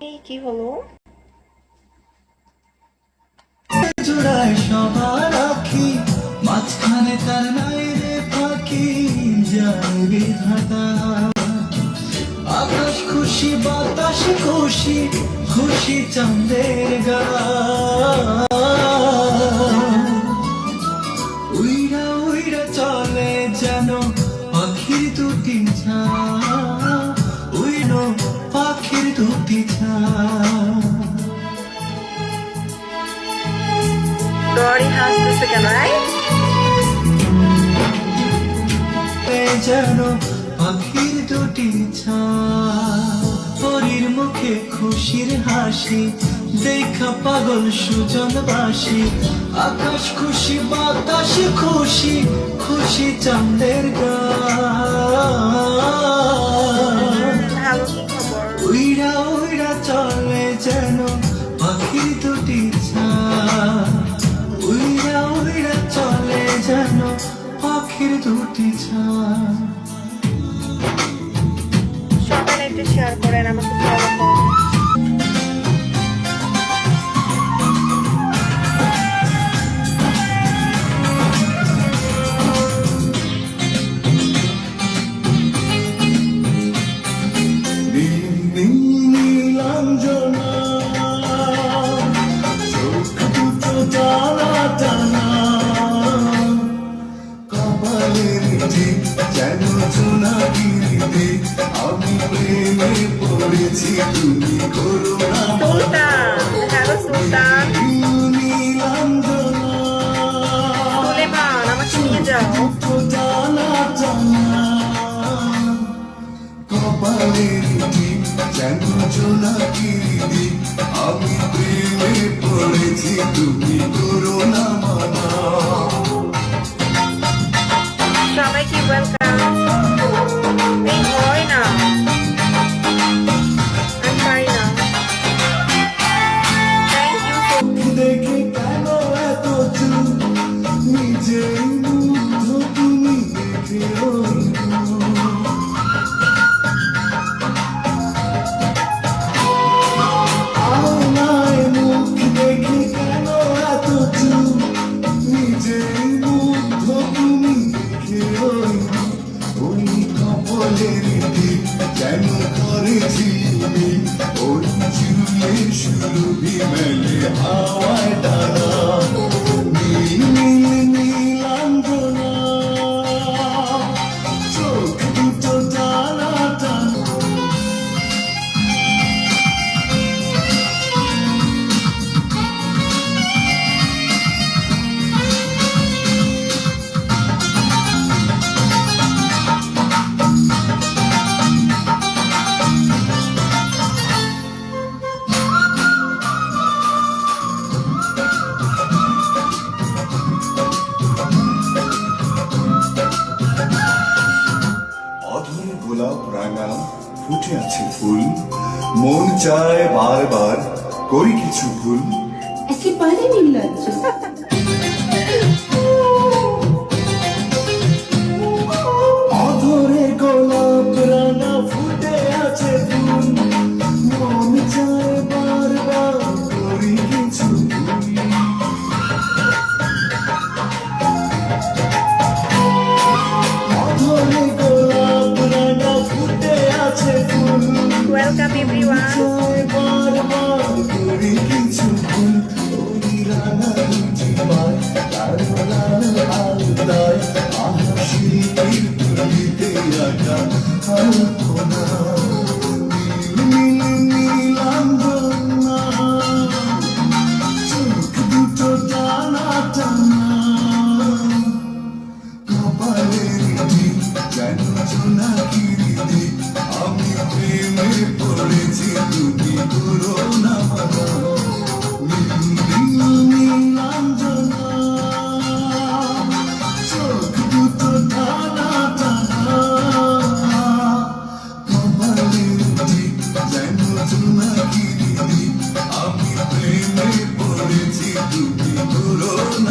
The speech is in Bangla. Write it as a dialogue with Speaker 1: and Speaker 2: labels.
Speaker 1: এই কি হলো?
Speaker 2: জোড়ায় সবার আখি, মাঝখানে তার নাই রে ফাঁকি, জানে বিধাতা। আকাশ খুশি বাতাস খুশি, খুশি চাঁদের গান। উইরা উইরা চলে যেন পাখির দুটি ছা, উইরো পাখির দুটি ছা।
Speaker 1: ডরি হাসতেছে কেন?
Speaker 2: যেন পাখির দুটি ছা, পরীর মুখে খুশির হাসি, দেখা পাগল সুজনবাসী। আকাশ খুশি বাতাস খুশি, খুশি চাঁদের গান।
Speaker 1: ভালো কি খবর?
Speaker 2: উইরা উইরা চলে যেন পাখির দুটি ছা, উইরা উইরা চলে যেন পাখির দুটি ছা।
Speaker 1: সবাই একটু শেয়ার করেন, আমাকে ফলো করুন।
Speaker 2: নীলাঞ্জনা চোখ দুটো টানা টানা, কপালের ঠিক যেন জোনাকিতে, আমি প্রেমে পড়েছি তুমি করো না।
Speaker 1: সুলতান, হ্যালো সুলতান।
Speaker 2: নীলাঞ্জনা
Speaker 1: সুলেমান, আমাকে নিয়ে যাও।
Speaker 2: দুটো টানা টানা, কপালের ঠিক যেন জোনাকিতে, আমি প্রেমে পড়েছি তুমি করো না মানা।
Speaker 1: সবাইকে ওয়েলকাম। এই হয় না, আমি পারি না। Thank you.
Speaker 2: দেখে কেন এত চুপ, নিজেই মুগ্ধ তুমি দেখে ওই আয়নায় মুখ দেখে কেন এত চুপ, নিজেই মুগ্ধ তুমি দেখে ওই ওই কপালের দিক যেন করেছি তুমি, ওই চুলে সুরভি মেলে হাওয়ায় ডানা। নীল নীল নীলাঞ্জনা চোখ দুটো টানা টানা।
Speaker 3: অধরে গোলাপ রাঙা ফুটে আছে ফুল, মন চায় বারবার করি কিছু ভুল।
Speaker 4: একেবারে নির্লজ্জ।
Speaker 2: অধরে গোলাপ রাঙা ফুটে আছে ফুল, মন চায় বারবার করি কিছু ভুল। অধরে গোলাপ রাঙা ফুটে আছে ফুল,
Speaker 1: ওয়েলকাম এভরিওয়ান।
Speaker 2: চায় বারবার করি কিছু ভুল। ওই রাঙা দুটি পায় তার লাল আলতায়, আহা শিল্পীর তুলিতে আঁকা কল্পনা।